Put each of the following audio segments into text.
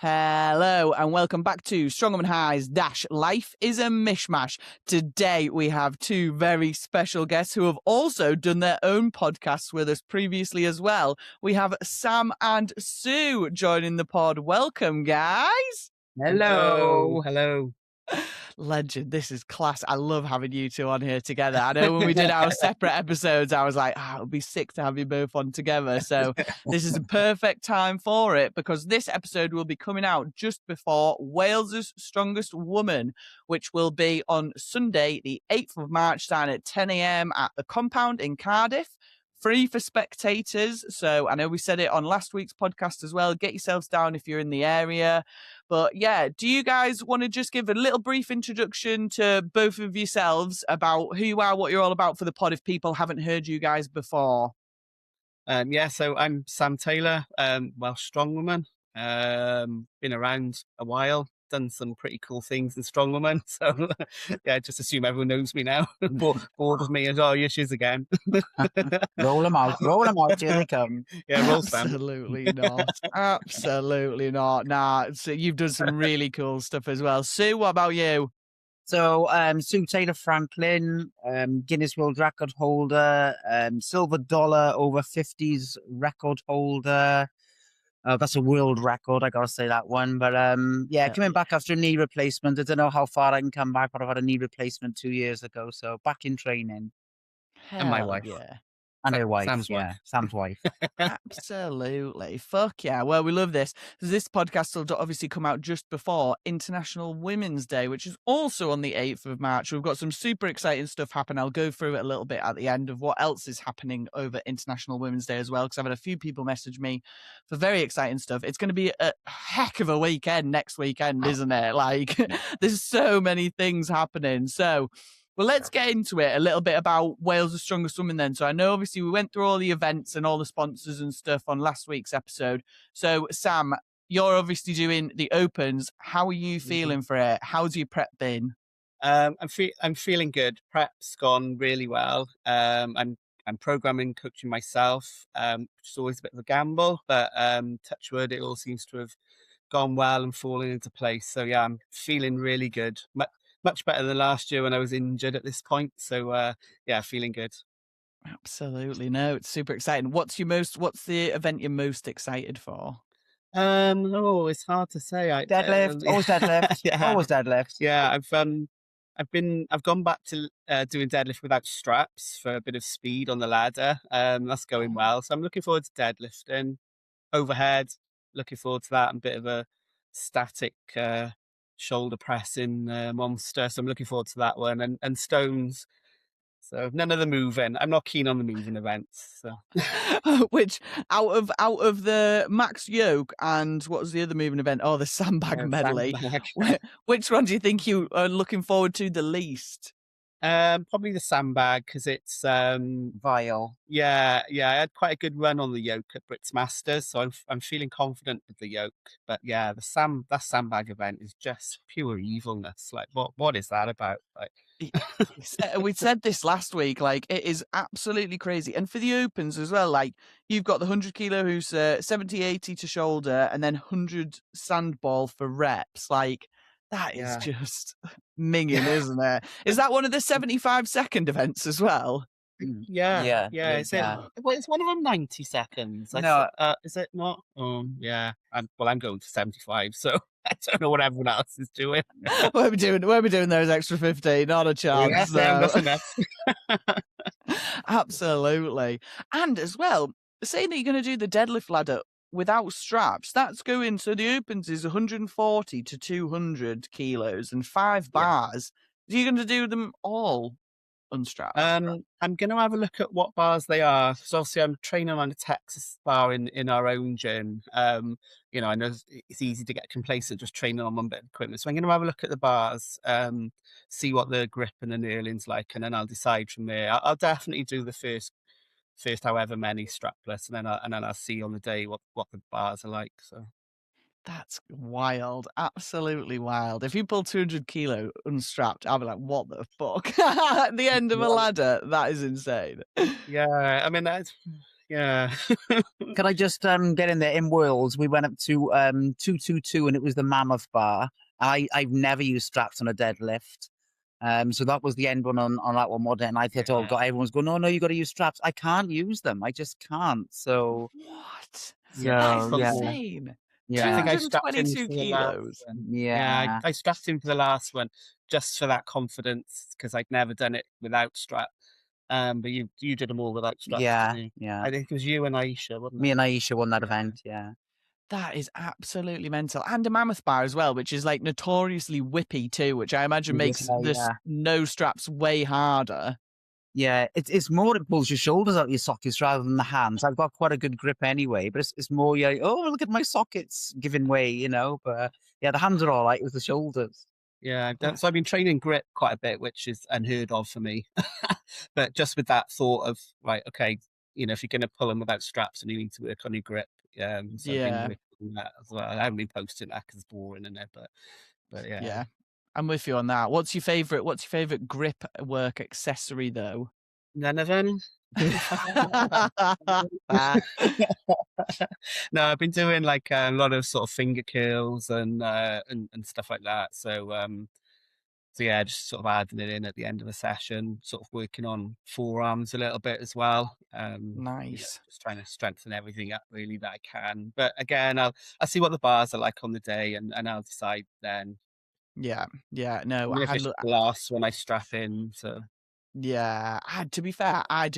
Hello and welcome back to Strong Woman High's Life is a Mishmash. Today we have two very special guests who have also done their own podcasts with us previously as well. We have Sam and Sue joining the pod. Welcome, guys. Hello. Legend. This is class. I love having you two on here together. I know when we did our separate episodes, I was like, it would be sick to have you both on together. So this is a perfect time for it because this episode will be coming out just before Wales's Strongest Woman, which will be on Sunday, the 8th of March, starting at 10 a.m. at the Compound in Cardiff. Free for spectators. So I know we said it on last week's podcast as well. Get yourselves down if you're in the area. But yeah, do you guys want to just give a little brief introduction to both of yourselves about who you are, what you're all about for the pod if people haven't heard you guys before? So I'm Sam Taylor, Welsh strongwoman. Been around a while, done some pretty cool things in strongwoman. So yeah, just assume everyone knows me now. Bored of me as well, issues again. Roll them out, here they come. Yeah, roll Sam. Absolutely not. Nah, so you've done some really cool stuff as well. Sue, what about you? So Sue Taylor Franklin, Guinness World Record holder, silver dollar over 50s record holder. That's a world record, I gotta say that one. But coming back after a knee replacement. I don't know how far I can come back, but I've had a knee replacement 2 years ago, so back in training. And my wife. Yeah. And her wife, Sam's wife. Absolutely. Fuck yeah. Well, we love this. This podcast will obviously come out just before International Women's Day, which is also on the 8th of March. We've got some super exciting stuff happen. I'll go through it a little bit at the end of what else is happening over International Women's Day as well, because I've had a few people message me for very exciting stuff. It's going to be a heck of a weekend next weekend, isn't it? Like, there's so many things happening. So, well, let's get into it a little bit about Wales' Strongest Woman then. So I know obviously we went through all the events and all the sponsors and stuff on last week's episode. So Sam, you're obviously doing the Opens. How are you feeling for it? How's your prep been? I'm feeling good. Prep's gone really well. I'm programming, coaching myself, which is always a bit of a gamble, but touch wood, it all seems to have gone well and fallen into place. So yeah, I'm feeling really good. Much better than last year when I was injured at this point. So feeling good. Absolutely. No, it's super exciting. What's the event you're most excited for? It's hard to say. Deadlift, always deadlift. Yeah. Always deadlift. Yeah, I've gone back to doing deadlift without straps for a bit of speed on the ladder. That's going well. So I'm looking forward to deadlifting. Overhead, looking forward to that. And a bit of a static shoulder pressing monster. So I'm looking forward to that one. And stones. So none of the moving. I'm not keen on the moving events. So which out of the max yoke and what was the other moving event? Oh, the sandbag medley. Sandbag. Which one do you think you are looking forward to the least? Probably the sandbag because it's vile. Yeah, I had quite a good run on the yoke at Brits Masters, so I'm feeling confident with the yoke. But yeah, that sandbag event is just pure evilness. Like, what is that about? Like, we said this last week. Like, it is absolutely crazy. And for the Opens as well, like you've got the 100 kilo who's 70-80 to shoulder, and then 100 sandball for reps. Like, that is just minging, isn't it? Is that one of the 75-second events as well? Yeah. Well, it's one of them 90 seconds. No, is it not? Yeah. I'm going to 75, so I don't know what everyone else is doing. We'll be doing those extra 15. Not a chance. That's enough. Absolutely. And as well, saying that you're going to do the deadlift ladder without straps, that's going, so the Opens is 140 to 200 kilos and 5 bars. Are you going to do them all unstrapped? I'm going to have a look at what bars they are. So obviously I'm training on a Texas bar in our own gym. I know it's easy to get complacent just training on one bit of equipment. So I'm going to have a look at the bars, see what the grip and the knurling's like, and then I'll decide from there. I'll definitely do the first however many strapless, and then I'll see on the day what the bars are like. So that's wild, absolutely wild. If you pull 200 kilo unstrapped, I'll be like, what the fuck? At the end of a ladder, that is insane. Yeah, I mean Yeah. Can I just get in there? In Worlds, we went up to 222, and it was the Mammoth Bar. I've never used straps on a deadlift. So that was the end one on that one, wasn't it? And I thought, oh Yeah. God, everyone's going, no, you got to use straps. I can't use them. I just can't. So, What? Yeah, That I is so yeah, probably. insane. I think yeah, I strapped in 222 for the last kilos. one. Yeah, yeah, I strapped in for the last one just for that confidence because I'd never done it without strap. But you did them all without straps, yeah, didn't you? yeah. I think it was you and Aisha, wasn't Me it? and Aisha won that Yeah. event. Yeah, That is absolutely mental. And a Mammoth Bar as well, which is like notoriously whippy too, which I imagine yeah, makes this yeah. no straps way harder. Yeah, it's more it pulls your shoulders out of your sockets rather than the hands. I've got quite a good grip anyway, but it's more yeah. Oh, look at my sockets giving way, you know. But yeah, the hands are all right. It was the shoulders. Yeah, That- so I've been training grip quite a bit, which is unheard of for me. But just with that thought of, right, okay, if you're going to pull them without straps and you need to work on your grip, so I've been Yeah, working on that as well. I haven't been posting that because it's boring, isn't it? But yeah, yeah. I'm with you on that. What's your favorite grip work accessory though? none of them. Ah, No, I've been doing like a lot of sort of finger curls and stuff like that. So yeah, just sort of adding it in at the end of a session, sort of working on forearms a little bit as well. nice. Just trying to strengthen everything up really that I can. But again, I'll see what the bars are like on the day and I'll decide then. Yeah, yeah. No, Even if I it's look. the last when I strap in. So Yeah, to be fair, I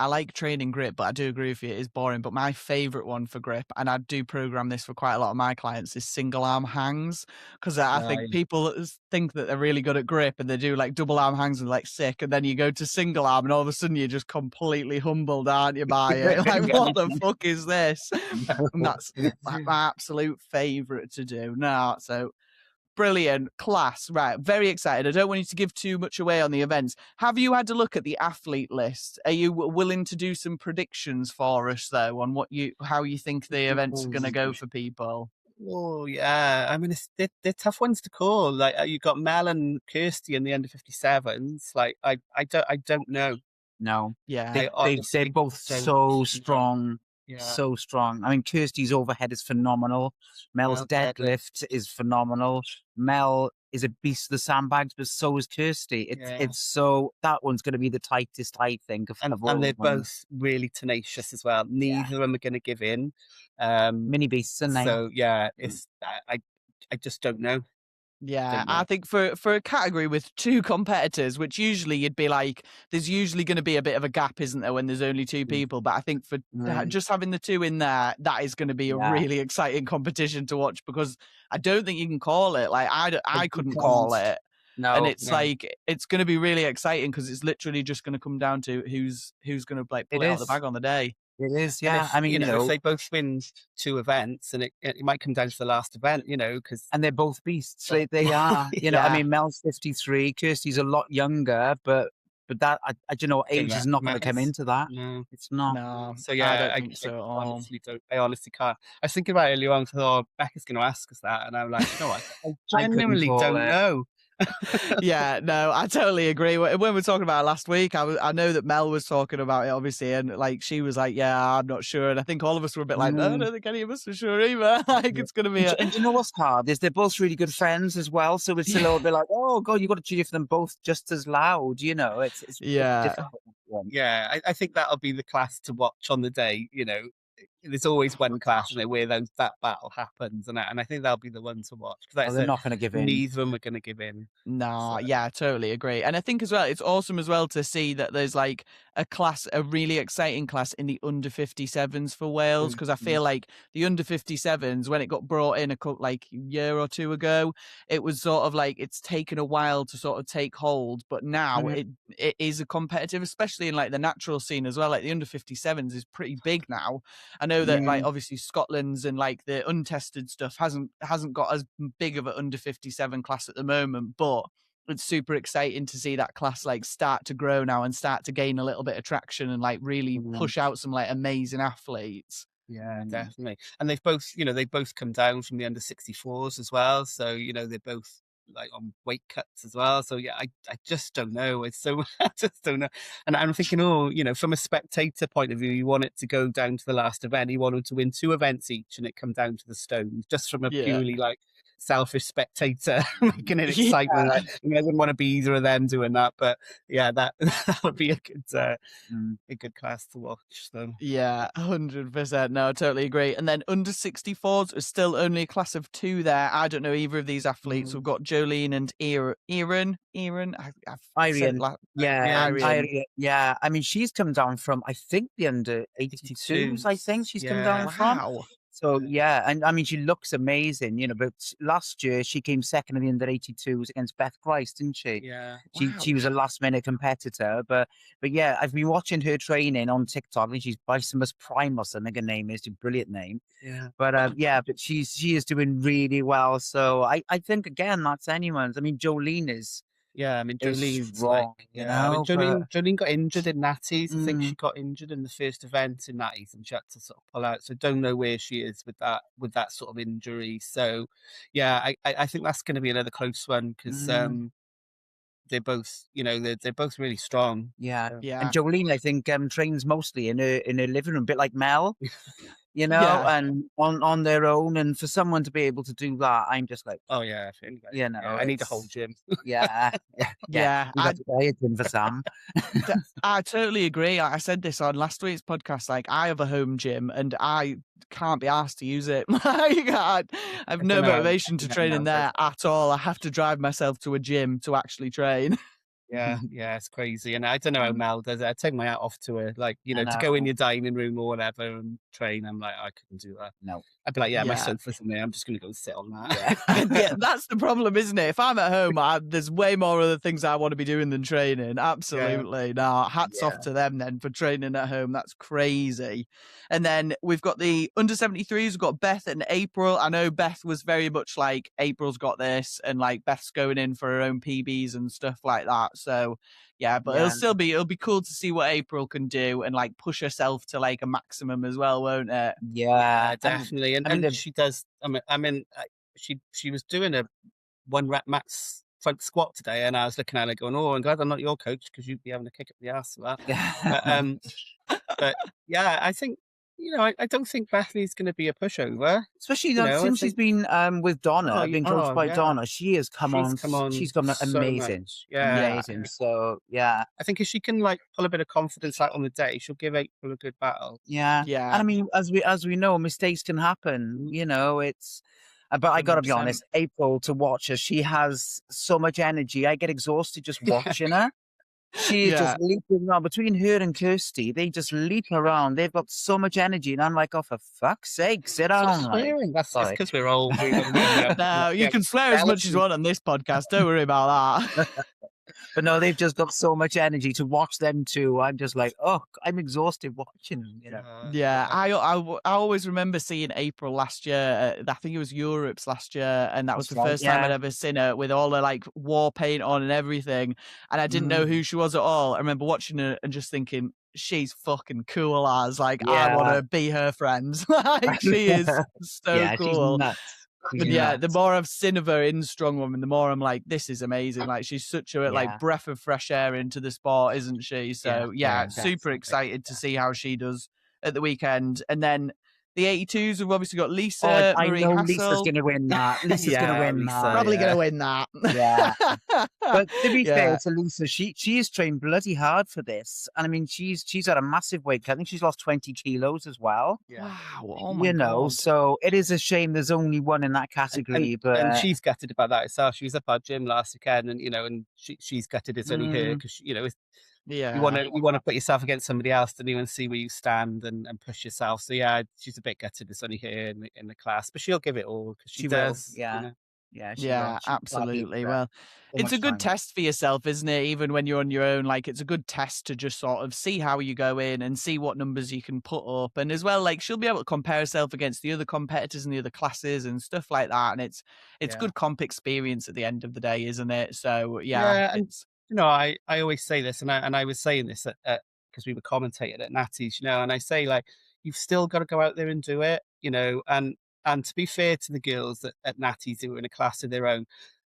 like training grip, but I do agree with you, it is boring. But my favorite one for grip, and I do program this for quite a lot of my clients, is single arm hangs. Because I yeah, think people think that they're really good at grip and they do like double arm hangs and like sick, and then you go to single arm and all of a sudden you're just completely humbled, aren't you, by it? Like, what the fuck is this? And that's like my absolute favorite to do. No, so brilliant. Class. Right. Very excited. I don't want you to give too much away on the events. Have you had a look at the athlete list? Are you willing to do some predictions for us though on how you think the events are going to go for people? Oh yeah, I mean they're tough ones to call. Like you got Mel and Kirsty in the under 57s. Like I don't know. No, Yeah. I they're honestly both don't so know. strong, Yeah, so strong. I mean, Kirsty's overhead is phenomenal. Mel's Mel deadlift. deadlift is phenomenal. Mel is a beast of the sandbags, but so is Kirsty. Yeah, It's so that one's going to be the tightest, I think, of all and they're of them. both really tenacious as well. Yeah, Neither of them are going to give in. Um, mini beasts, and they. so yeah, it's I just don't know. Yeah, Don't I know. think for a category with two competitors, which usually you'd be like, there's usually going to be a bit of a gap, isn't there, when there's only two people? But I think for Mm, just having the two in there, that is going to be a yeah, really exciting competition to watch because I don't think you can call it. Like I you couldn't can't. call it, and No, it's No, like it's going to be really exciting because it's literally just going to come down to who's going to like pull it it out of the is. bag on the day. It is. and Yeah, if I mean, if they both win two events, and it might come down to the last event, because and they're both beasts. They are. I yeah, mean, Mel's 53, Kirsty's a lot younger, but that I don't know, think age is that not going to come matters. into that. No. It's not. No, So I yeah, don't think I so at all. honestly don't. I honestly can't. I was thinking about it earlier on. I thought, oh, Becca's going to ask us that, and I'm like, no, I I couldn't genuinely call don't it. know. Yeah, no, I totally agree. When we were talking about it last week, I know that Mel was talking about it, obviously, and like she was like, "Yeah, I'm not sure," and I think all of us were a bit like, "No, I Mm. don't think any of us are sure either." Like Yeah. it's gonna be a And do you know what's hard is they're both really good friends as well. So it's a little bit like, oh God, you got to cheer for them both just as loud. It's a yeah, difficult one. Yeah, I think that'll be the class to watch on the day. There's always one class, where that battle happens, and I think that'll be the one to watch because, like I Oh, they're said, not going to give in. neither of them are going to give in. nah, So yeah, I totally agree. And I think as well, it's awesome as well to see that there's like a really exciting class in the under 57s for Wales because I Mhm. feel like the under 57s when it got brought in like a year or two ago, it was sort of like it's taken a while to sort of take hold, but now Mhm. it is a competitive, especially in like the natural scene as well. Like the under 57s is pretty big now. I know that like Yeah. obviously Scotland's and like the untested stuff hasn't got as big of an under 57 class at the moment, but it's super exciting to see that class like start to grow now and start to gain a little bit of traction and like really Mhm. push out some like amazing athletes. yeah, Mhm. definitely. And they've both come down from the under 64s as well. So they're both like on weight cuts as well. So yeah, I just don't know. It's so I just don't know. And I'm thinking, oh, from a spectator point of view, you want it to go down to the last event. You want them to win 2 events each, and it come down to the stones. Just from a Yeah. purely like selfish spectator making it Yeah. excitement. I wouldn't want to be either of them doing that, but yeah, that that would be a good class to watch. So Yeah, 100%. No, I totally agree. And then under 64s is still only a class of 2 there. I don't know either of these athletes. We've got Jolene and Erin. I've said it Irene, like yeah, Irene. Irene. yeah. I mean, she's come down from, I think, the under 82s. I think she's come down from. Wow. So yeah, and I mean, she looks amazing, But last year she came second in the under 82s against Beth Price, didn't she? Yeah. She was a last minute competitor, but yeah, I've been watching her training on TikTok. I think she's Bicemus Primus, I think her name is, a brilliant name. Yeah. But yeah, but she is doing really well. So I think again that's anyone's. I mean, Jolene is Yeah, I mean, Jolene's strong, I mean, Jolene got injured in Natties. I think she Mm. got injured in the first event in Natties, and she had to sort of pull out. So don't know where she is with that sort of injury. So, yeah, I think that's going to be another close one because they're both, they're both really strong. Yeah. So, Yeah. And Jolene, I think, trains mostly in her living room, a bit like Mel, Yeah. and on their own. And for someone to be able to do that, I'm just like, oh yeah, I think, you know, I need a whole it's- gym. yeah, Yeah, We got to buy a gym for Sam. I totally agree. I said this on last week's podcast. Like, I have a home gym and I can't be asked to use it. I have no know, motivation to I train in know. there at all. I have to drive myself to a gym to actually train. Yeah, it's crazy. And I don't know how Mel does it. I take my hat off to her, like, I to go in know. your dining room or whatever and train. I'm like, I couldn't do that. No. I'd be like, my Yeah. sofa's in there. I'm just going to go sit on that. Yeah, that's the problem, isn't it? If I'm at home, there's way more other things I want to be doing than training. Absolutely. No, hats off to them then for training at home. That's crazy. And then we've got the under 73s. We've got Beth and April. I know Beth was very much like April's got this, and like Beth's going in for her own PBs and stuff like that. So yeah, but it'll be cool to see what April can do and like push herself to like a maximum as well, won't it? Yeah, definitely. And she does. I mean, she was doing a 1 rep max front squat today, and I was looking at her going, "Oh, I'm glad I'm not your coach because you'd be having a kick up the ass for that." But yeah, I think I don't think Bethany's going to be a pushover. Especially I since she's been with Donna, been coached by yeah. Donna, she has come on. She's gone so amazing, much. Yeah, amazing. So yeah, I think if she can like pull a bit of confidence out on the day, she'll give April a good battle. yeah. Yeah. And I mean, as we know, mistakes can happen. It's. But I gotta be 100%. honest, April, to watch her, she has so much energy. I get exhausted just watching her. She is just leaping around between her and Kirsty. They just leap around. They've got so much energy, and I'm like, oh, for fuck's sake, sit down. Swearing. That's because we're old. No, you can swear as much as you want on this podcast. Don't worry about that. But no, they've just got so much energy to watch them too. I'm just like, oh, I'm exhausted watching them. Yeah, I always remember seeing April last year. I think it was Europe's last year, and that was the first time I'd ever seen her with all her like war paint on and everything. And I didn't know who she was at all. I remember watching her and just thinking, she's fucking cool as like I want to be her friends. Like she is so cool. She's nuts. But yeah, the more I've seen of her in Strongwoman, the more I'm like, this is amazing. Like she's such a like breath of fresh air into the sport, isn't she? So yeah, super excited to see how she does at the weekend. And then the 82s, we've obviously got Lisa. I Marie know Hassel. Lisa's going to win that. Lisa's going to win that. Probably going to win that. Yeah. But to be fair to Lisa, she has trained bloody hard for this. And I mean, she's had a massive weight cut. I think she's lost 20 kilos as well. Yeah. Wow. Oh my God. So it is a shame there's only one in that category. And she's gutted about that herself. She was up our gym last weekend, and and she's gutted it's only her because you want to put yourself against somebody else to even see where you stand and push yourself. So yeah, she's a bit gutted it's only her in the class, but she'll give it all because she does. Yeah. Yeah, absolutely. Well, it's a good test for yourself, isn't it? Even when you're on your own, like it's a good test to just sort of see how you go in and see what numbers you can put up. And as well, like she'll be able to compare herself against the other competitors in the other classes and stuff like that. And it's good comp experience at the end of the day, isn't it? So it's I always say this, and I was saying this at because we were commentating at Natty's, and I say like you've still got to go out there and do it, and to be fair to the girls at Natty's who are in a class of their own,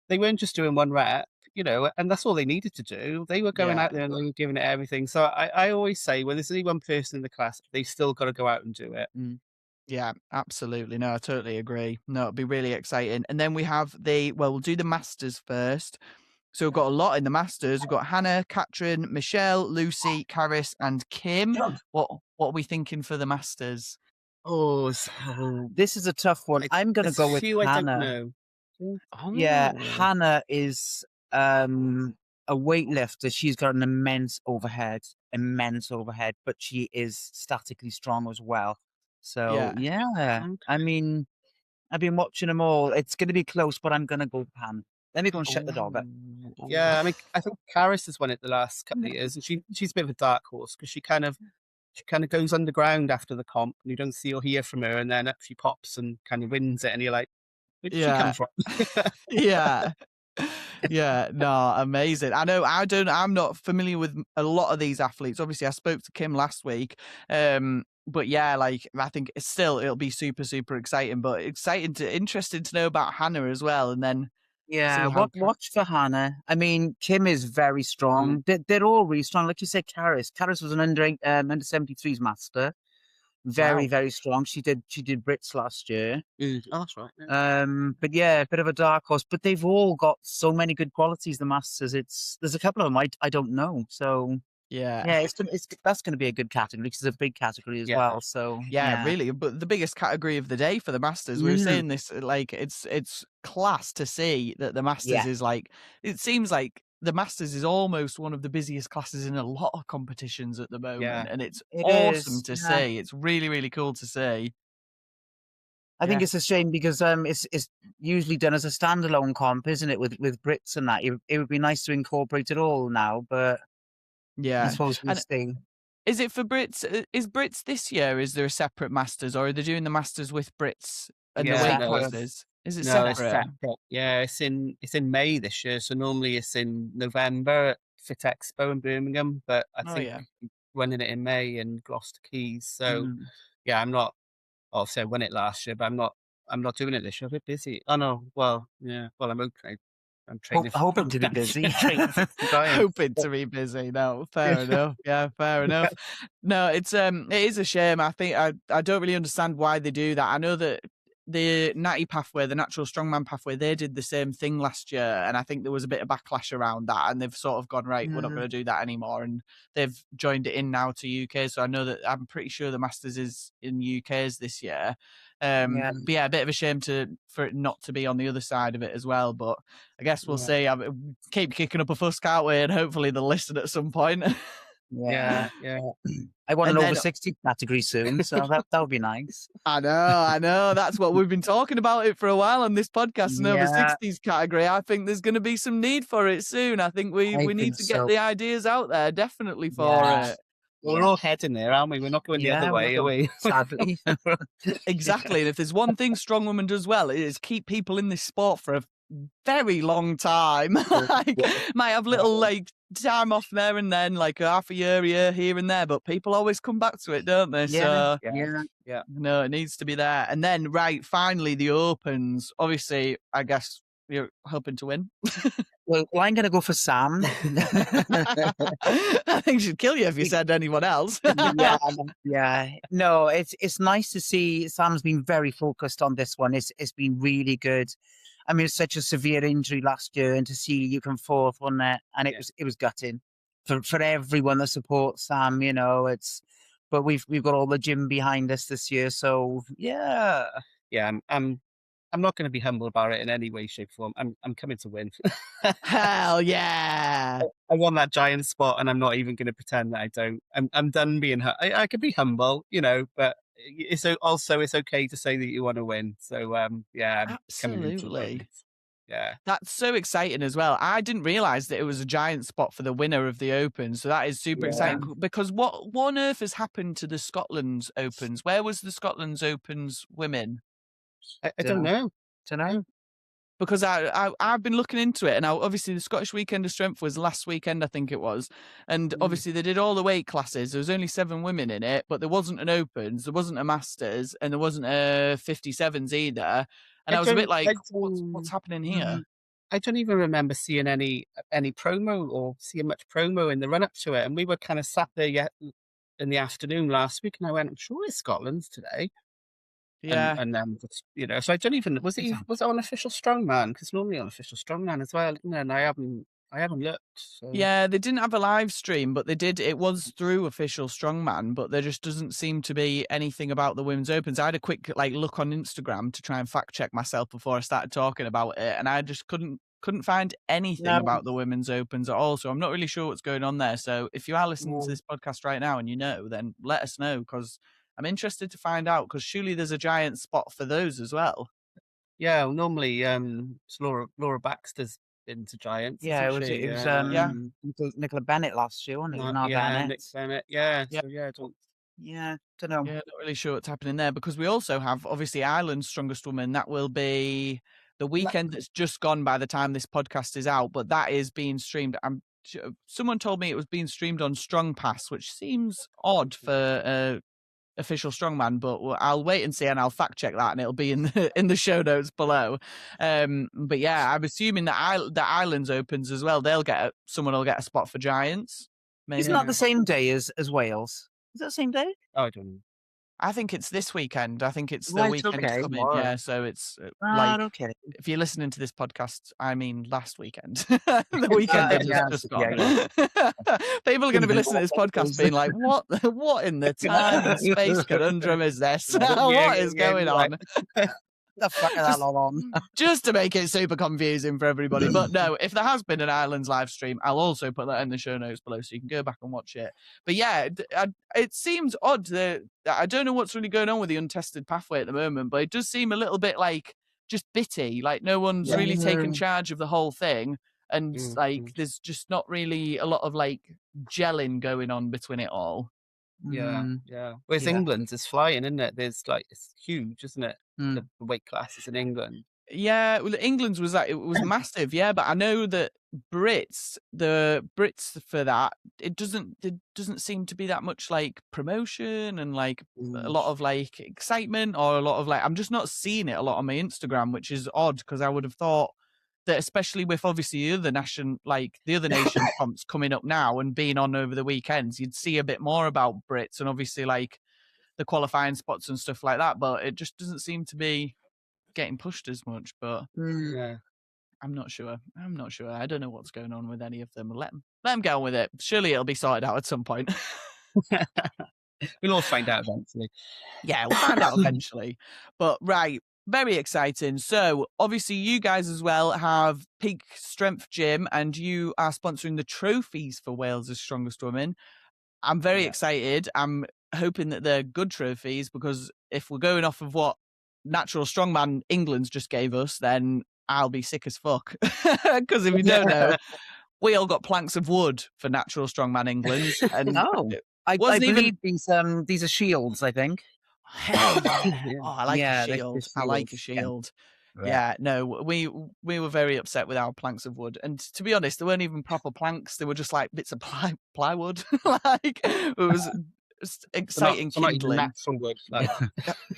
they weren't just doing one rep, and that's all they needed to do. They were going Yeah. out there and they were giving it everything. So I always say when there's only one person in the class, they've still got to go out and do it. Mm. Yeah, absolutely. No, I totally agree. No, it'll be really exciting. And then we have we'll do the Masters first. So we've got a lot in the Masters. We've got Hannah, Katrin, Michelle, Lucy, Caris, and Kim. What are we thinking for the Masters? Oh, so This is a tough one. I'm going to there's go with few I don't Hannah. know. Yeah, Oh, Hannah is a weightlifter. She's got an immense overhead, but she is statically strong as well. So yeah, I mean, I've been watching them all. It's going to be close, but I'm going to go Pan. Let me go and shut the dog up. Yeah, I mean, I think Caris has won it the last couple of years, and she's a bit of a dark horse because she kind of goes underground after the comp, and you don't see or hear from her, and then up she pops and kind of wins it, and you're like, where did she come from? Yeah. Yeah, no, amazing. I know I'm not familiar with a lot of these athletes. Obviously, I spoke to Kim last week. But yeah, like I think it'll be super, super exciting, but interesting to know about Hannah as well. And then Yeah, see how watch for Hannah. I mean, Kim is very strong. They're all really strong. Like you said, Caris. Caris was an under 73s master. Very, Wow. very strong. She did Brits last year. Oh, that's right. Yeah. But yeah, a bit of a dark horse. But they've all got so many good qualities. The masters. There's a couple of them I don't know. So Yeah. yeah, that's going to be a good category because it's a big category as Yeah. well. So Yeah, really. But the biggest category of the day for the Masters, we were saying this, like it's class to see that the Masters is like, it seems like the Masters is almost one of the busiest classes in a lot of competitions at the moment. Yeah. And it's It awesome is, to yeah. see. It's really, really cool to see. I think it's a shame because it's usually done as a standalone comp, isn't it? With Brits and that, it would be nice to incorporate it all now, but I Yeah. suppose we'll And see. is it for Brits? Is Brits this year? Is there a separate Masters, or are they doing the Masters with Brits and the Yeah, weight no, classes? Is it No, it's separate? separate. Yeah, it's in May this year, so normally it's in November at Fit Expo in Birmingham, but I Oh think yeah. running it in May in Gloucester Keys. So Mm. yeah, I'm not. Obviously, I won it last year, but I'm not doing it this year. I'm a bit busy. Oh no, well, yeah, well, I'm okay. I'm training. Hoping to be busy. Training for clients. Hoping to be busy. No, fair enough. Yeah, fair enough. No, it is a shame. I think I don't really understand why they do that. I know that the Natty pathway, the natural strongman pathway, they did the same thing last year, and I think there was a bit of backlash around that, and they've sort of gone, right, we're not going to do that anymore, and they've joined it in now to UK. So I know that I'm pretty sure the Masters is in UK's this year. Yeah. But yeah, a bit of a shame for it not to be on the other side of it as well. But I guess we'll see. Keep kicking up a fuss, can't we? And hopefully they'll listen at some point. Yeah. I want And an then- over 60 category soon, so that would be nice. I know. That's what we've been talking about it for a while on this podcast. An over 60s category. I think there's going to be some need for it soon. I think we need to get the ideas out there, definitely for it. We're all heading there, aren't we? We're not going the other way, are we? Sadly. Exactly. And if there's one thing Strong Woman does well, it is keep people in this sport for a very long time. Might have little like time off there and then, like half a year here and there, but people always come back to it, don't they? Yeah. No, it needs to be there. And then finally the Opens. Obviously, I guess you're hoping to win. Well, I'm going to go for Sam. I think she'd kill you if you said anyone else. Yeah. No, it's nice to see Sam's been very focused on this one. It's been really good. I mean, it's such a severe injury last year, and to see you come forth on that, and it was gutting for everyone that supports Sam. But we've got all the gym behind us this year, so yeah. I'm not going to be humble about it in any way, shape, or form. I'm coming to win. Hell yeah! I won that giant spot, and I'm not even going to pretend that I don't. I'm done being. I could be humble, but it's okay to say that you want to win. So I'm coming in to win. Yeah, that's so exciting as well. I didn't realize that it was a giant spot for the winner of the Open, so that is super exciting. Because what on earth has happened to the Scotland's Opens? Where was the Scotland's Opens women? I don't know. Because I've been looking into it, and obviously the Scottish Weekend of Strength was last weekend, I think it was, and obviously they did all the weight classes. There was only 7 women in it, but there wasn't an Opens, there wasn't a Masters, and there wasn't a 57s either. And I was a bit like, what's happening here? I don't even remember seeing any promo or seeing much promo in the run up to it. And we were kind of sat there yet in the afternoon last week, and I went, I'm sure it's Scotland's today. Yeah. And then so I don't even was it on official strongman, because normally on official strongman as well, and I haven't looked. So. Yeah, they didn't have a live stream, but they did. It was through official strongman, but there just doesn't seem to be anything about the women's opens. I had a quick look on Instagram to try and fact check myself before I started talking about it, and I just couldn't find anything about the women's opens at all. So I'm not really sure what's going on there. So if you are listening to this podcast right now and you know, then let us know, because I'm interested to find out, because surely there's a giant spot for those as well. Yeah, well, normally it's Laura Baxter's into Giants. Yeah, isn't it was she? Nicola Bennett last year, wasn't it? Nick Bennett. Yeah. Yeah. So yeah, don't know. Yeah, not really sure what's happening there, because we also have obviously Ireland's Strongest Woman. That will be the weekend that's just gone by the time this podcast is out, but that is being streamed. Someone told me it was being streamed on Strong Pass, which seems odd for official strongman, but I'll wait and see, and I'll fact check that, and it'll be in the show notes below. But yeah, I'm assuming that the Islands opens as well. Someone will get a spot for Giants. Maybe. Isn't that the same day as Wales? Is that the same day? Oh, I don't know. I think it's this weekend. I think it's the weekend coming. Right. Yeah, so it's okay. If you're listening to this podcast, I mean last weekend, the weekend that just gone. People are going to be listening to this podcast being like, "What in the time and space conundrum is this? What is going on?" The fuck is that all on? Just to make it super confusing for everybody. But no, if there has been an Ireland's live stream, I'll also put that in the show notes below, so you can go back and watch it. But yeah, it seems odd that I don't know what's really going on with the untested pathway at the moment, but it does seem a little bit like just bitty, like no one's really taken charge of the whole thing, and there's just not really a lot of gelling going on between it all. Yeah. Whereas England's is flying, isn't it? There's it's huge, isn't it? The weight classes in England. Yeah, well, England's was it was massive, yeah, but I know that the Brits for that, it doesn't seem to be that much promotion and a lot of excitement, or a lot of I'm just not seeing it a lot on my Instagram, which is odd, because I would have thought that, especially with obviously the other nation comps coming up now and being on over the weekends, you'd see a bit more about Brits and obviously the qualifying spots and stuff like that, but it just doesn't seem to be getting pushed as much. But yeah, I'm not sure. I don't know what's going on with any of them. Let them get on with it. Surely it'll be sorted out at some point. We'll all find out eventually. Yeah, we'll find out eventually. But right, very exciting. So obviously you guys as well have Peak Strength Gym, and you are sponsoring the trophies for Wales' Strongest Woman. I'm very excited. I'm hoping that they're good trophies, because if we're going off of what Natural Strongman England's just gave us, then I'll be sick as fuck. Because if you don't know, we all got planks of wood for Natural Strongman England. And I believe these are shields, I think. Hell yeah. Oh, I like a shield. I like a shield. Yeah, no, we were very upset with our planks of wood, and to be honest, they weren't even proper planks. They were just bits of plywood. It was exciting kindling. Natural wood.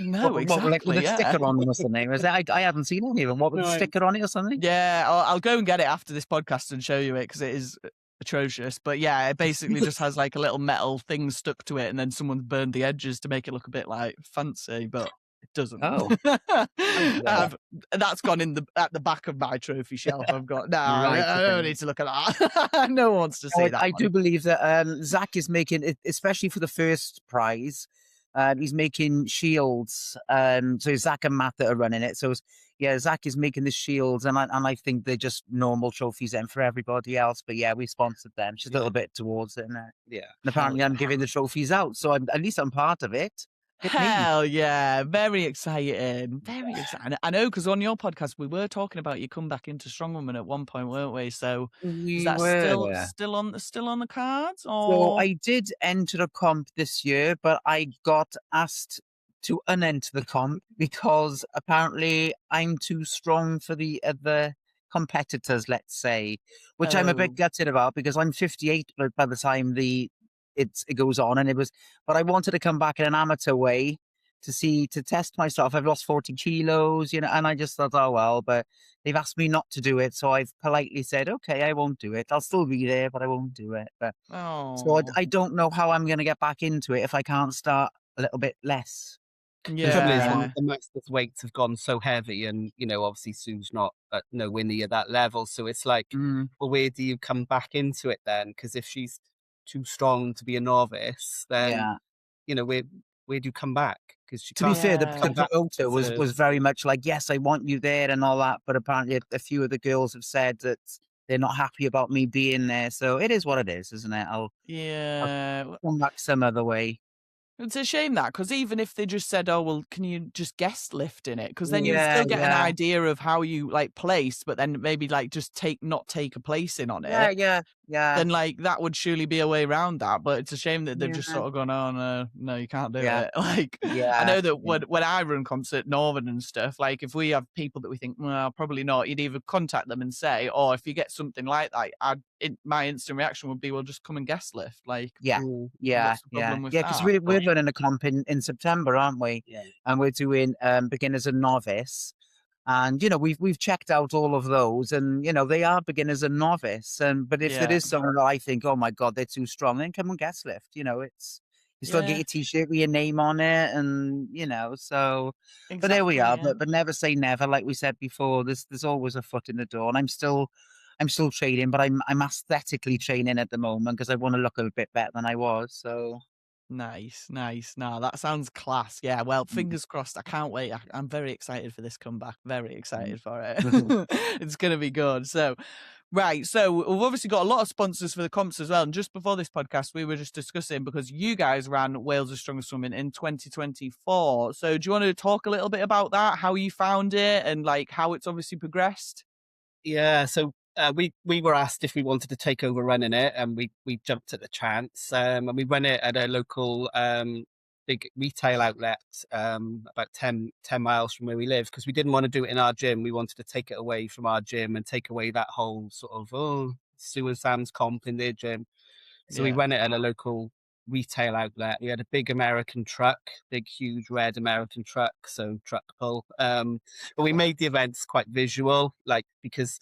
No, exactly. With a sticker on them or something. I haven't seen any of them. What, with a sticker on it or something? Yeah, I'll go and get it after this podcast and show you it, because it is atrocious. But yeah, it basically just has a little metal thing stuck to it, and then someone's burned the edges to make it look a bit fancy, but it doesn't. That's gone at the back of my trophy shelf. I've got I don't need to look at that. No one wants to see that. I do believe that Zach is making it, especially for the first prize. He's making shields. So Zach and Matt that are running it. So yeah, Zach is making the shields, and I think they're just normal trophies then for everybody else. But yeah, we sponsored them. Just a little bit towards it. And apparently I'm giving the trophies out, so at least I'm part of it. Hell yeah, very exciting. Very exciting. I know, because on your podcast we were talking about you come back into Strong Woman at one point, weren't we? So is that still on the cards? Or? So I did enter a comp this year, but I got asked to unenter the comp because apparently I'm too strong for the other competitors, let's say, which I'm a bit gutted about, because I'm 58 by the time it goes on, and but I wanted to come back in an amateur way, to test myself. I've lost 40 kilos, you know, and I just thought, oh well, but they've asked me not to do it, so I've politely said, okay, I won't do it. I'll still be there, but I won't do it. But so Oh, I don't know how I'm going to get back into it if I can't start a little bit less. The trouble is yeah, the masters weights have gone so heavy, and obviously Sue's not at nowhere near that level. So it's like, Mm, well, where do you come back into it then? Because if she's too strong to be a novice, then yeah. where do you come back? Because she To be can't fair, yeah. the come back promoter to was very much like, yes, I want you there and all that. But apparently, a few of the girls have said that they're not happy about me being there. So it is what it is, isn't it? I'll Yeah. come back some other way. It's a shame that, because even if they just said, "Oh, well, can you just guest lift in it?" Because then you'd Yeah, still get an yeah, idea of how you, like, place, but then maybe, like, just not take a place in on yeah, it. yeah, yeah, Then, like, that would surely be a way around that, but it's a shame that they've just yeah, sort of gone, "Oh, no, no, you can't do yeah, it." Like, I yeah, know that yeah, when I run comps at Northern and stuff, like, if we have people that we think, "Well, probably not," you'd either contact them and say, or if you get something like that, my instant reaction would be, "Well, just come and guest lift." Like, yeah, mm, yeah, what's the yeah, problem with yeah. Because that? we're But running a comp in September, aren't we? yeah, And we're doing beginners and novice. And you know, we've checked out all of those, and you know, they are beginners and novice. And but if there yeah, is someone that I think, oh my god, they're too strong, then come and guest lift. You know, it's you still get yeah, your t-shirt with your name on it, and you know, so. But there we exactly, are. yeah. But never say never, like we said before. There's always a foot in the door, and I'm still training, but I'm aesthetically training at the moment because I want to look a bit better than I was. So. Nice, nice. No, that sounds class. Yeah, well, Mm, fingers crossed. I can't wait. I'm very excited for this comeback. Very mm. excited for it. It's going to be good. So, right. So, we've obviously got a lot of sponsors for the comps as well. And just before this podcast, we were just discussing, because you guys ran Wales' Strongest Women in 2024. So, do you want to talk a little bit about that? How you found it and, like, how it's obviously progressed? yeah. So we were asked if we wanted to take over running it, and we jumped at the chance. And we run it at a local big retail outlet, about 10 miles from where we live, because we didn't want to do it in our gym. We wanted to take it away from our gym and take away that whole sort of, oh, Sue and Sam's comp in their gym. So we Yeah. ran it at a local retail outlet. We had a big American truck, big, huge red American truck, so truck pull. But we made the events quite visual, like, because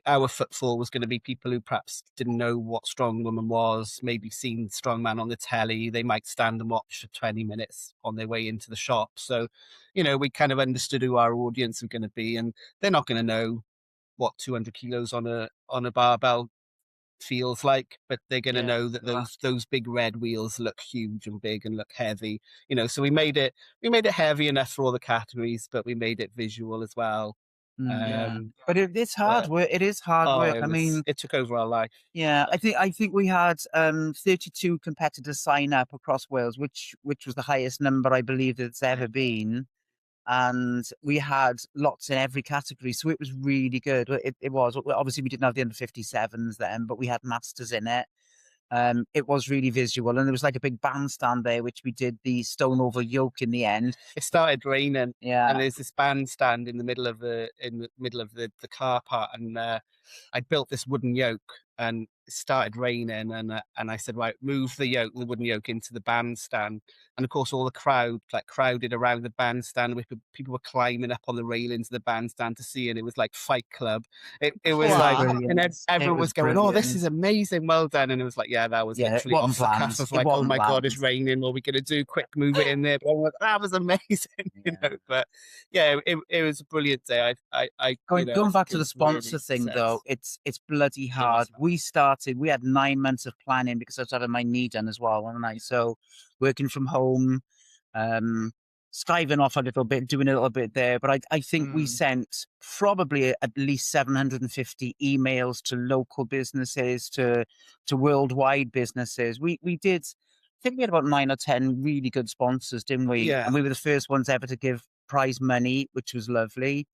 our footfall was going to be people who perhaps didn't know what strong woman was, maybe seen strongman on the telly. They might stand and watch for 20 minutes on their way into the shop. So, we kind of understood who our audience were going to be, and they're not going to know what 200 kilos on a barbell feels like, but they're going to Yeah. know that those big red wheels look huge and big and look heavy. So we made it heavy enough for all the categories, but we made it visual as well. Yeah. Um, But it's hard but work. It is hard oh, work. I mean, it took over our life. yeah, I think we had 32 competitors sign up across Wales, which was the highest number I believe that's ever been. And we had lots in every category, so it was really good. It was obviously we didn't have the under 57s then, but we had masters in it. It was really visual, and there was like a big bandstand there, which we did the stone over yoke in the end. It started raining, and Yeah, there's this bandstand in the middle of the car park, and I built this wooden yoke, and it started raining, and I said, right, move the wooden yoke into the bandstand, and of course all the crowd like crowded around the bandstand. People were climbing up on the railings of the bandstand to see it. It was like Fight Club. It was it was like, Class. and brilliant. It everyone was was going, "Oh, this brilliant. is amazing, well done!" And it was like, yeah, that was Yeah, it literally wasn't off the cuff planned. of It like, "Oh wasn't my god, it's planned. raining. What are we going to do? Quick, move it in there." But that was amazing, Yeah. But yeah, it was a brilliant day. Going back It to the was really sponsor thing though, success. it's bloody hard. We had 9 months of planning because I was having my knee done as well, wasn't I? So working from home, um, skiving off a little bit, doing a little bit there. But I think we Mm. sent probably at least 750 emails to local businesses, to worldwide businesses. We did. I think we had about 9 or 10 really good sponsors, didn't we? Yeah, And we were the first ones ever to give prize money, which was lovely.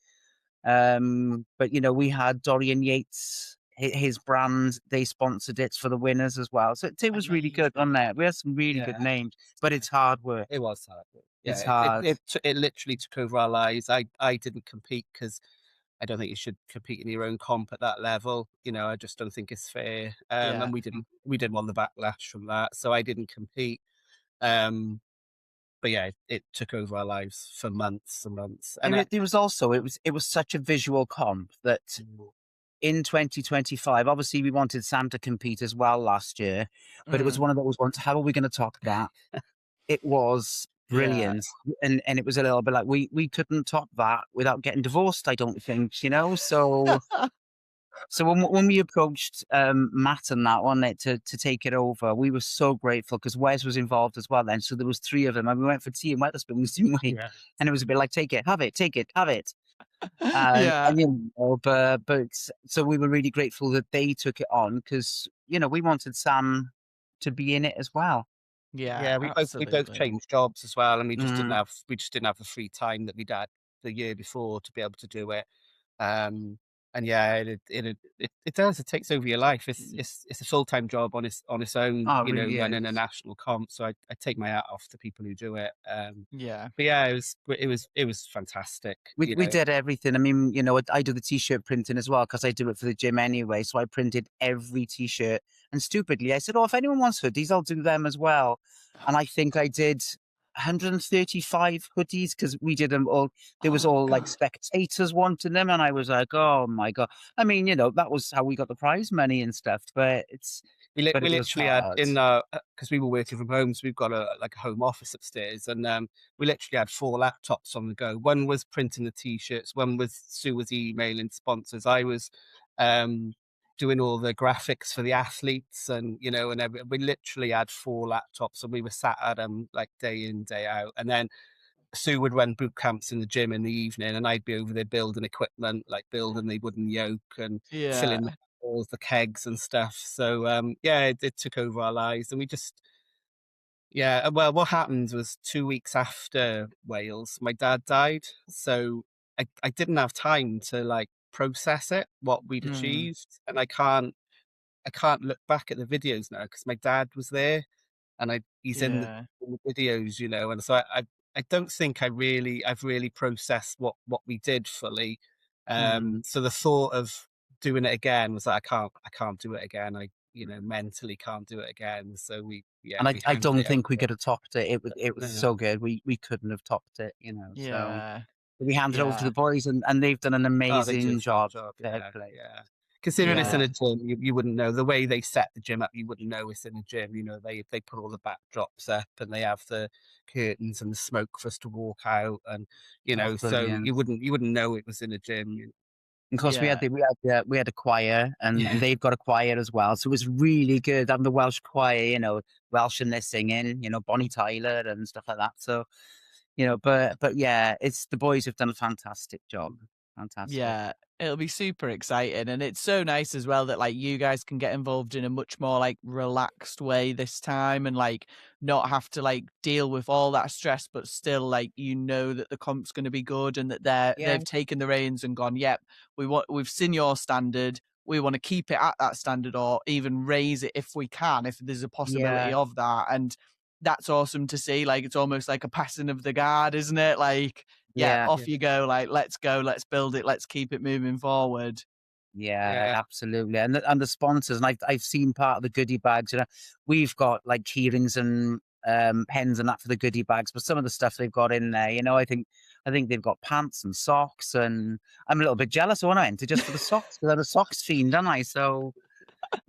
But you know, we had Dorian Yates, his brand, they sponsored it for the winners as well. So it was really good on there. We had some really good yeah. names, but it's hard work. It was hard. It's Yeah, it hard. it it literally took over our lives. I didn't compete because I don't think you should compete in your own comp at that level. I just don't think it's fair. Yeah. And we didn't want the backlash from that, so I didn't compete. Um, but yeah, it took over our lives for months and months. And There was also it was such a visual comp that in 2025, obviously we wanted Sam to compete as well last year, but it was Mm. one of those ones. How are we going to top that? It was Yeah. brilliant, and it was a little bit like we couldn't top that without getting divorced. I don't think, you know. So when we approached Matt and that one to take it over, we were so grateful because Wes was involved as well then. So there was three of them, and we went for tea and Wetherspoons, didn't we? yeah, And it was a bit like take it, have it, take it, have it. Yeah. And you know, but so we were really grateful that they took it on because you know we wanted Sam to be in it as well. Yeah, yeah, we both absolutely. changed jobs as well, and Mm. we just didn't have the free time that we'd had the year before to be able to do it. Um, and yeah, it does. It takes over your life. It's a full-time job on its own, Oh, it you know, really running a is. national comp. So I take my hat off to people who do it. Yeah. But yeah, it was fantastic. You We know, did everything. I mean, you know, I do the t-shirt printing as well because I do it for the gym anyway. So I printed every t-shirt. And stupidly, I said, "Oh, if anyone wants hoodies, I'll do them as well." And I think I did 135 hoodies because we did them all. There was Oh all like god. spectators wanting them, and I was like, "Oh my god!" I mean, you know, that was how we got the prize money and stuff. But we it was literally had hard. in because we were working from home, so we've got a home office upstairs, and we literally had four laptops on the go. One was printing the t-shirts, one was Sue was emailing sponsors, I was um, doing all the graphics for the athletes, and you know, we literally had four laptops, and we were sat at them like day in day out, and then Sue would run boot camps in the gym in the evening, and I'd be over there building equipment, like building the wooden yoke and Yeah. filling the balls, the kegs and stuff. So yeah, it took over our lives, and we just yeah. Well, what happened was 2 weeks after Wales, my dad died, so I didn't have time to like process it, what we'd Mm. achieved, and I can't look back at the videos now because my dad was there and he's Yeah. in the videos, you know, and so I don't think I've really processed what we did fully. Mm. So the thought of doing it again was like I can't do it again. I you know mentally can't do it again. So And we I handed don't it think we over. could have topped it. It was No, so good. We couldn't have topped it, you know. So Yeah. we handed it over to Yeah. the boys, and they've done an oh, they did a amazing fab job. job. Fair Yeah, play. yeah. Considering it's in Yeah. a gym, you wouldn't know the way they set the gym up. You wouldn't know it's in a gym. You know, they put all the backdrops up and they have the curtains and the smoke for us to walk out, and you Oh, know, so brilliant. you wouldn't know it was in a gym. Of course, Yeah. we had a choir, and Yeah, they've got a choir as well. So it was really good having the Welsh choir, you know, Welsh and they're singing, you know, Bonnie Tyler and stuff like that. So you know, but yeah, it's the boys have done a fantastic job. Fantastic. Yeah, it'll be super exciting, and it's so nice as well that like you guys can get involved in a much more like relaxed way this time, and like not have to like deal with all that stress, but still like you know that the comp's going to be good, and that Yeah, they've taken the reins and gone, yep, we've seen your standard. We want to keep it at that standard, or even raise it if we can, if there's a possibility yeah, of that. And that's awesome to see. Like it's almost like a passing of the guard, isn't it? Like yeah, yeah. off yeah, you go, let's build it, let's keep it moving forward. Yeah, yeah. absolutely. And the sponsors, and I've seen part of the goodie bags. You know, we've got like keyrings and pens and that for the goodie bags, but some of the stuff they've got in there, you know, I think they've got pants and socks, and I'm a little bit jealous. I want to enter just for the socks because I'm a socks fiend, aren't I? So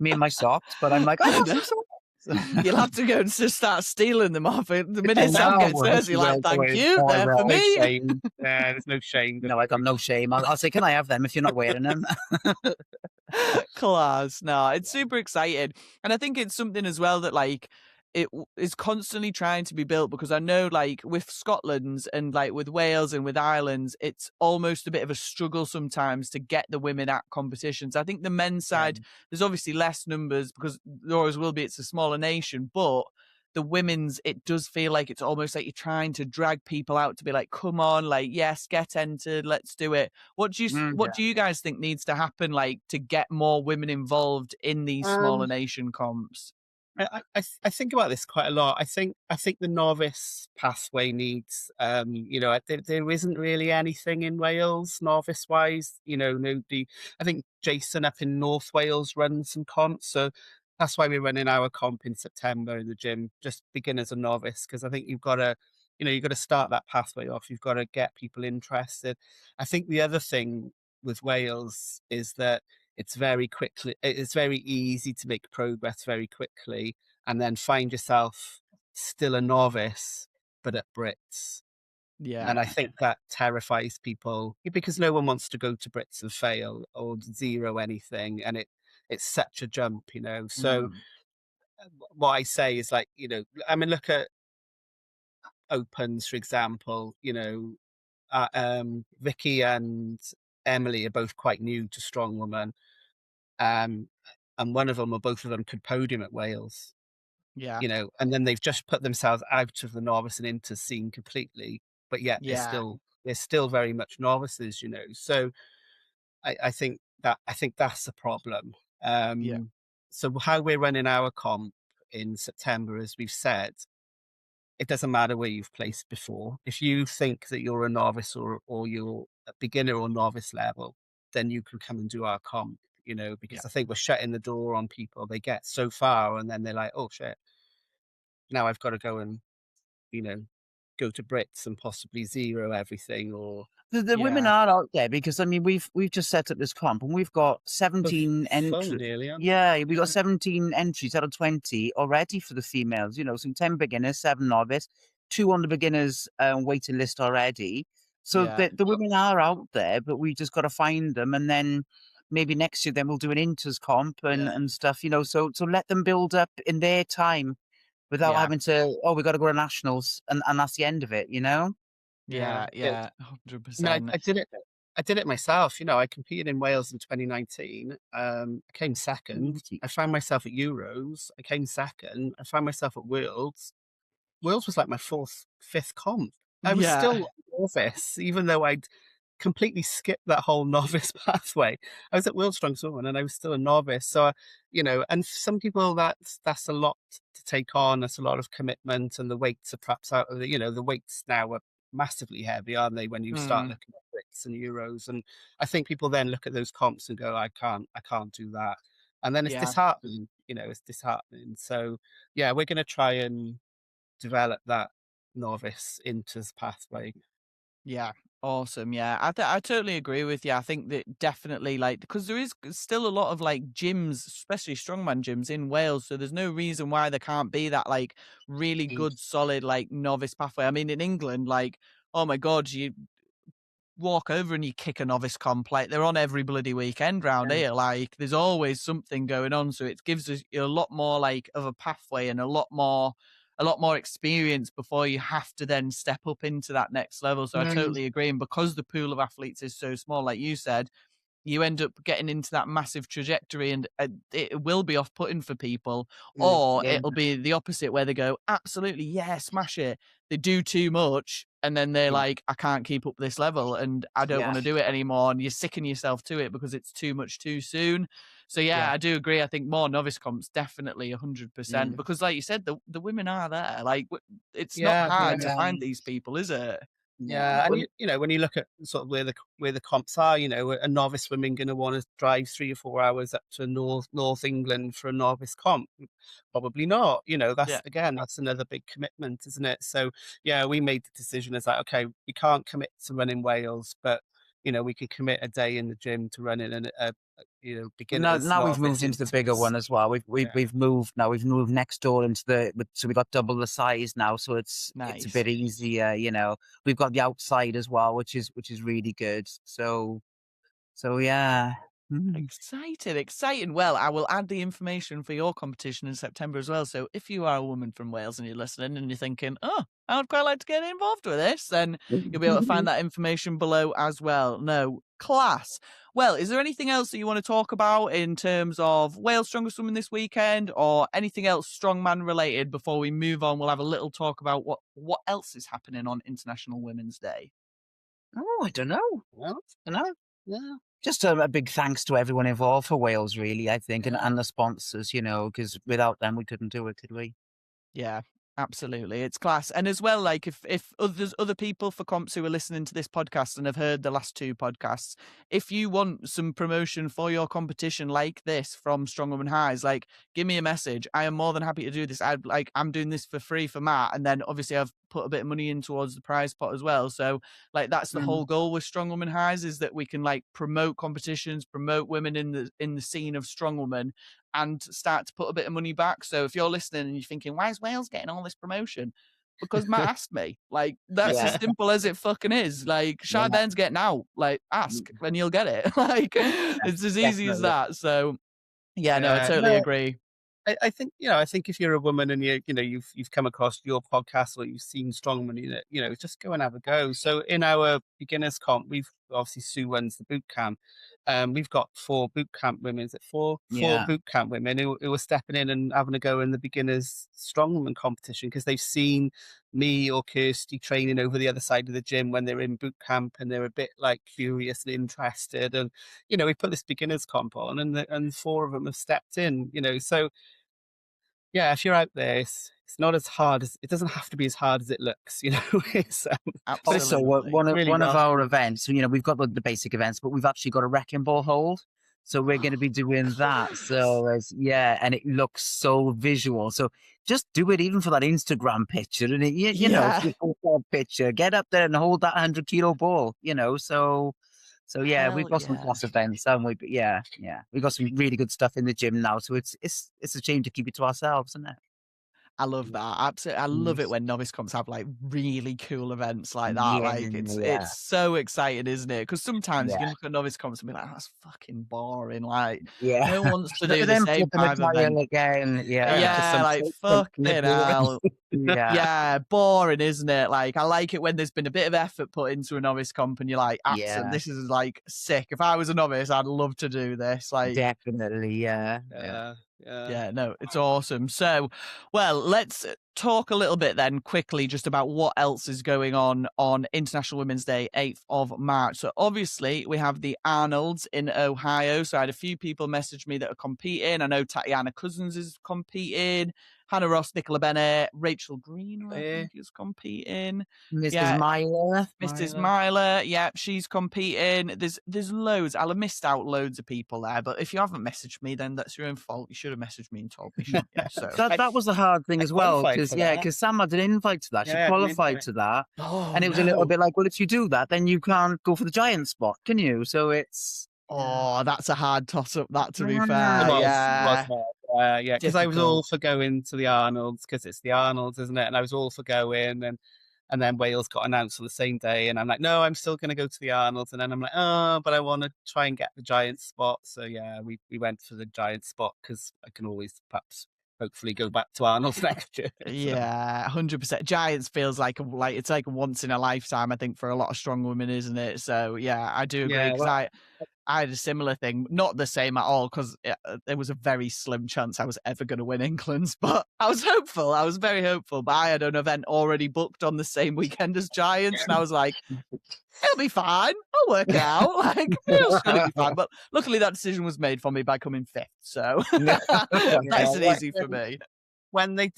me and my socks, but I'm like, I want some socks. You'll have to go and just start stealing them off it. The I minute Sam know. gets Well, hers, she you're like, will go thank in. you, Oh, I they're for will. No me. shame. There's no shame. Don't No, I got worry. no shame. I'll say, can I have them if you're not wearing them? Class. No, it's super exciting. And I think it's something as well that like is constantly trying to be built, because I know like with Scotland's and like with Wales and with Ireland's, it's almost a bit of a struggle sometimes to get the women at competitions. I think the men's Yeah, side, there's obviously less numbers because there always will be, it's a smaller nation, but the women's, it does feel like it's almost like you're trying to drag people out to be like, come on, like, yes, get entered, let's do it. What yeah. do you guys think needs to happen, like, to get more women involved in these smaller Um, nation comps? I think about this quite a lot. I think the novice pathway needs, you know, there isn't really anything in Wales novice wise. You know, nobody. I think Jason up in North Wales runs some comps, so that's why we're running our comp in September in the gym, just beginners and novice, because I think you've got to start that pathway off. You've got to get people interested. I think the other thing with Wales is that it's very easy to make progress very quickly and then find yourself still a novice, but at Brits. Yeah. And I think that terrifies people because no one wants to go to Brits and fail or zero anything. And it's such a jump, So Mm. what I say is like, I mean, look at opens, for example, Vicky and Emily are both quite new to strongwoman. Um, and one of them or both of them could podium at Wales, Yeah. and then they've just put themselves out of the novice and into scene completely, but yet Yeah. they're still very much novices, So I think that's the problem. Yeah. So how we're running our comp in September, as we've said, it doesn't matter where you've placed before. If you think that you're a novice or you're a beginner or novice level, then you can come and do our comp, Yeah. because I think we're shutting the door on people. They get so far and then they're like, oh shit, now I've got to go and, you know, go to Brits and possibly zero everything or The women Yeah. are out there because I mean we've just set up this comp and we've got oh, 17 full entries. nearly, aren't they? Yeah, we got Yeah. 17 entries out of 20 already for the females. So 10 beginners, 7 novice, 2 on the beginners waiting list already. So Yeah. the women are out there, but we just got to find them, and then maybe next year then we'll do an inters comp and Yeah. and stuff. So let them build up in their time without Yeah. having to we got to go to nationals and that's the end of it. Yeah. Yeah. Yeah. I mean, 100%. I did it. I did it myself. I competed in Wales in 2019. I came second. I found myself at Euros. I came second. I found myself at Worlds. Worlds was like my fifth comp. I was Yeah. still a novice, even though I'd completely skipped that whole novice pathway. I was at World Strong Woman and I was still a novice. So, and for some people that's a lot to take on. That's a lot of commitment, and the weights are perhaps out of the weights now are massively heavy, aren't they? When you start Mm. looking at Brits and Euros, and I think people then look at those comps and go, I can't do that, and then it's Yeah. disheartening. It's disheartening. So, yeah, we're going to try and develop that novice into pathway. Yeah, awesome. Yeah, I totally agree with you. I think that definitely like because there is still a lot of like gyms, especially strongman gyms in Wales. So there's no reason why there can't be that like really Mm. good, solid like novice pathway. I mean, in England, like oh my god, you walk over and you kick a novice comp. Like they're on every bloody weekend round Yeah. here. Like there's always something going on. So it gives us a lot more like of a pathway and a lot more experience before you have to then step up into that next level. So I Mm. totally agree. And because the pool of athletes is so small, like you said, you end up getting into that massive trajectory and it will be off-putting for people, Mm. or Yeah. it'll be the opposite where they go absolutely yeah, smash it, they do too much and then they're Yeah. like I can't keep up this level and I don't Yeah. want to do it anymore, and you're sicking yourself to it because it's too much too soon. So yeah, Yeah. I do agree. I think more novice comps definitely 100% Mm. because like you said, the women are there, like it's not Yeah, hard to Yeah. find these people, is it? No. yeah, and Well, when you look at sort of where the comps are, a novice woman going to want to drive 3 or 4 hours up to North England for a novice comp? Probably not. Yeah. That's another big commitment, isn't it? So yeah, we made the decision as like, okay, we can't commit to running Wales, but we can commit a day in the gym to running Now, beginners, now we've moved novice, into the bigger inters. one as well. Yeah, We've moved now. We've moved next door into so we got double the size now. So it's a Nice. bit easier. We've got the outside as well, which is really good. So yeah. Mhm. Exciting, exciting. Well, I will add the information for your competition in September as well. So if you are a woman from Wales and you're listening and you're thinking, oh, I would quite like to get involved with this, then you'll be able to find that information below as well. No, class. Well, is there anything else that you want to talk about in terms of Wales Strongest Woman this weekend or anything else strongman related before we move on? We'll have a little talk about what else is happening on International Women's Day. Oh, I don't know. well, Yeah. Just a big thanks to everyone involved for Wales, really. I think, and yeah. the sponsors. Because without them we couldn't do it, could we? Yeah, Absolutely, it's class. And as well, like if there's other people for comps who are listening to this podcast and have heard the last 2 podcasts, if you want some promotion for your competition like this from Strong Woman Highs, like give me a message. I am more than happy to do this. I'm doing this for free for Matt, and then obviously I've put a bit of money in towards the prize pot as well. So like that's the whole goal with Strong Woman Highs, is that we can like promote competitions, promote women in the scene of strong women, and start to put a bit of money back. So if you're listening and you're thinking, why is Wales getting all this promotion? Because Matt asked me. Like, that's as simple as it fucking is. Like, Shy Ben's getting out. Like, ask and you'll get it. Like, it's as easy as that. So, yeah, no, I totally agree. I think, I think if you're a woman and you've come across your podcast or you've seen strongman, just go and have a go. So in our beginners comp, we've obviously Sue runs the boot camp. We've got 4 boot camp women. Is it 4 boot camp women who are stepping in and having a go in the beginners strongman competition because they've seen me or Kirsty training over the other side of the gym when they're in boot camp and they're a bit like curious and interested. And we put this beginners comp on, and 4 of them have stepped in. So. Yeah, if you're out there, it's not as hard as it doesn't have to be as hard as it looks, It's, also, one of our events, we've got the basic events, but we've actually got a wrecking ball hold. So we're going to be doing that. So and it looks so visual. So just do it even for that Instagram picture, and you know, if you post that picture, get up there and hold that 100-kilo ball. So yeah, we've got some class events, haven't we? But yeah, we've got some really good stuff in the gym now. So it's a shame to keep it to ourselves, isn't it? I love that. Absolutely. I love it when novice comps have like really cool events like that. Like it's so exciting, isn't it? Because sometimes you can look at novice comps and be like, that's fucking boring. Like no one wants to do the same 5 events again. Yeah, like fucking hell. Yeah, boring, isn't it? Like I like it when there's been a bit of effort put into a novice comp and you're like, this is like sick. If I was a novice, I'd love to do this. Like definitely, yeah, no, it's awesome. So, well, let's talk a little bit then quickly just about what else is going on International Women's Day, 8th of March. So obviously we have the Arnolds in Ohio. So I had a few people message me that are competing. I know Tatiana Cousins is competing. Hannah Ross, Nicola Bennett, Rachel Green, I think, is competing. Mrs. Myler, yeah, she's competing. There's loads. I'll have missed out loads of people there, but if you haven't messaged me, then that's your own fault. You should have messaged me and told me, shouldn't you? So that was the hard thing as well, because Sam had an invite to that. She qualified to that, and it was a little bit like, well, if you do that, then you can't go for the giant spot, can you? So it's that's a hard toss up. That, to be fair, yeah, because I was all for going to the Arnolds because it's the Arnolds, isn't it? And I was all for going, and then Wales got announced on the same day, and I'm like, no, I'm still going to go to the Arnolds, and then I'm like, oh, but I want to try and get the giant spot. So yeah, we went for the giant spot because I can always perhaps hopefully go back to Arnold's next year. Yeah, 100%. Giants feels like it's like once in a lifetime, I think, for a lot of strong women, isn't it? So yeah, I do agree because I had a similar thing, not the same at all, because there was a very slim chance I was ever going to win England's, but I was hopeful. I was very hopeful, but I had an event already booked on the same weekend as Giants, and I was like, it'll be fine. I'll work it out. Like, it's going to be fine. But luckily that decision was made for me by coming 5th, so nice and easy for me. When they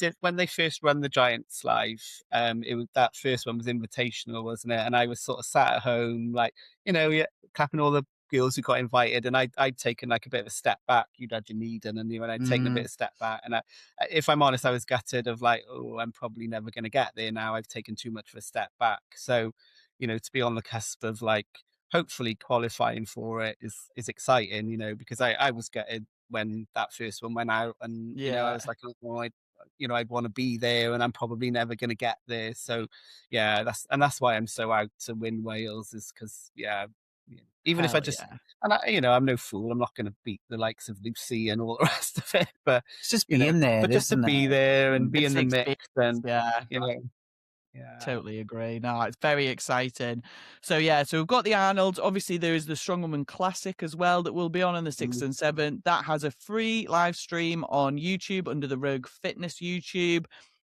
first run the Giants live, that first one was invitational, wasn't it? And I was sort of sat at home, like, clapping all the girls who got invited, and I'd taken like a bit of a step back. You'd had your knee done, and I'd taken a bit of step back. And if I'm honest, I was gutted of like, oh, I'm probably never going to get there now. I've taken too much of a step back. So, to be on the cusp of like hopefully qualifying for it is exciting, because I was gutted when that first one went out, and I was like, oh, I'd want to be there, and I'm probably never going to get there. So yeah, that's why I'm so out to win Wales, is because even if I just and I'm no fool, I'm not going to beat the likes of Lucy and all the rest of it, but it's just being there, but just to be there and be in the mix, and totally agree. No, it's very exciting. So we've got the Arnolds. Obviously there is the Strongwoman Classic as well that will be on the 6th and 7th. That has a free live stream on YouTube under the Rogue Fitness YouTube.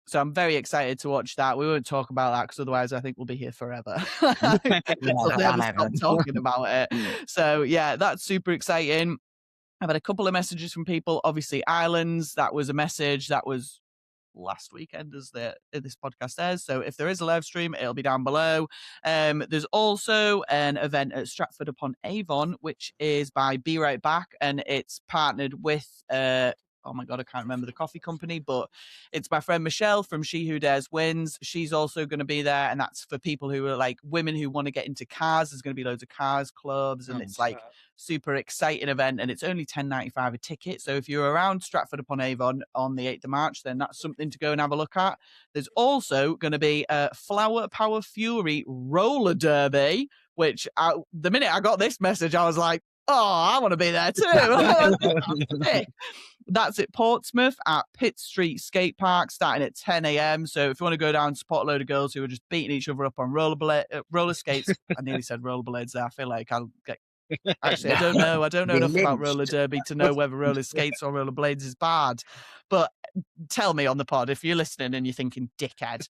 So I'm very excited to watch that. We won't talk about that because otherwise I think we'll be here forever. We'll never stop talking about it. So yeah, that's super exciting. I've had a couple of messages from people. Obviously, Islands, that was a message that was last weekend as this podcast airs. So if there is a live stream, it'll be down below. There's also an event at Stratford upon Avon, which is by Be Right Back, and it's partnered with oh my God, I can't remember the coffee company, but it's my friend Michelle from She Who Dares Wins. She's also going to be there, and that's for people who are like women who want to get into cars. There's going to be loads of cars clubs, and it's like super exciting event, and it's only $10.95 a ticket. So if you're around Stratford upon Avon on the 8th of March, then that's something to go and have a look at. There's also going to be a Flower Power Fury roller derby, which the minute I got this message, I was like, oh, I want to be there too. That's at Portsmouth at Pitt Street Skate Park, starting at 10 a.m. So if you want to go down and support a load of girls who are just beating each other up on roller skates, I nearly said rollerblades there. I feel like I'll get. Actually, I don't know. I don't know enough about roller derby to know whether roller skates or rollerblades is bad. But tell me on the pod if you're listening and you're thinking, dickhead,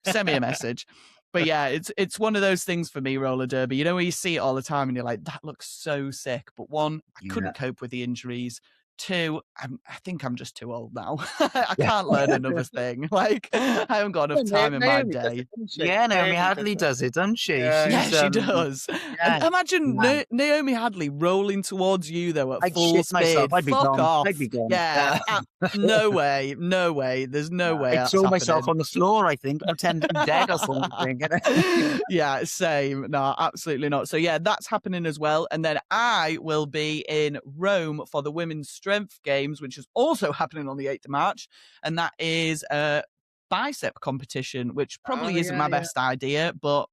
send me a message. But yeah, it's one of those things for me, roller derby. You know, where you see it all the time and you're like, that looks so sick. But one, I couldn't cope with the injuries. Two, I think I'm just too old now. I can't learn another thing. Like, I haven't got enough time in my day. Yeah, Naomi Hadley does it, doesn't she? Yeah, she does. And imagine Naomi Hadley rolling towards you, though, at full speed. Myself. I'd be Fuck gone. off. I'd be gone. Yeah, no way. No way. There's no way. I'd throw myself on the floor, I think, pretend I'm dead or something. Yeah, same. No, absolutely not. So yeah, that's happening as well. And then I will be in Rome for the Women's Strength Games, which is also happening on the 8th of March. And that is a bicep competition, which probably isn't my best idea, but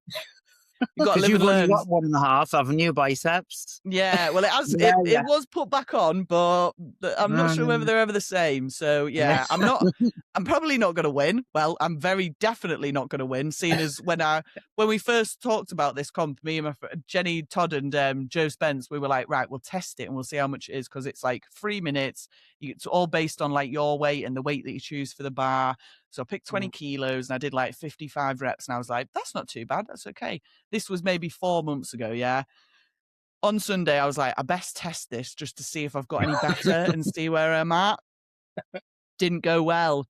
you've got to live and learn. You've got 1.5, haven't you, biceps? Yeah, well, it was put back on, but I'm not sure whether they're ever the same. So yeah, I'm probably not going to win. Well, I'm very definitely not going to win, seeing as when we first talked about this comp, me and my friend Jenny Todd and Joe Spence, we were like, right, we'll test it and we'll see how much it is, because it's like 3 minutes. It's all based on like your weight and the weight that you choose for the bar. So I picked 20 kilos and I did like 55 reps, and I was like, that's not too bad. That's okay. This was maybe 4 months ago. Yeah. On Sunday, I was like, I best test this just to see if I've got any better and see where I'm at. Didn't go well.